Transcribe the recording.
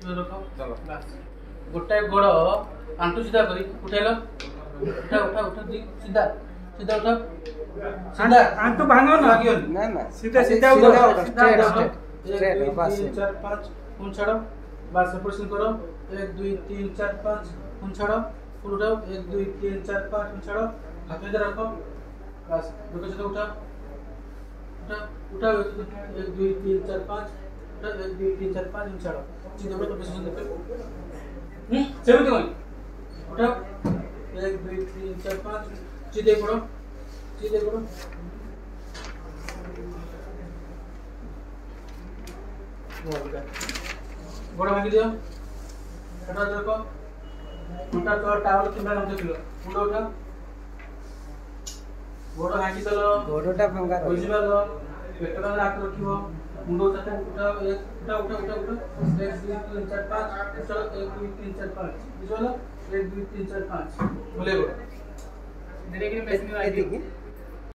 रख बस गोटे गोड़ आंटू सीधा करी उठेल उठा उठा उठा सीधा सीधा उठा सीधा आंटू भांगो ना ना ना सीधा सीधा उठो स्ट्रेट बस 1 2 3 4 5 पुन छाड़ो बस सेपरेशन करो 1 2 3 4 5 पुन छाड़ो पुन उठाओ 1 2 3 4 5 पुन छाड़ो हाथ इधर रखो बस रुको सीधा उठा उठा उठा 1 2 3 4 5 उठा 1 2 3 4 5 पुन छाड़ो सीधा उठो पोजीशन देखो सेम तो उठा 1 2 3 4 5 सीधे पड़ो गोड़ भांगी दियो उठा देखो उठा तो टावल किंबा न देखलो मुंड उठा गोड़ भांगी दलो गोड़टा भंगा बुझी पालो पेट में राख रखियो मुंड उठा उठा 1 2 3 4 5 चलो 1 2 3 4 5 बुझलो 1 2 3 4 5 बोले गो धीरे धीरे पेट में आ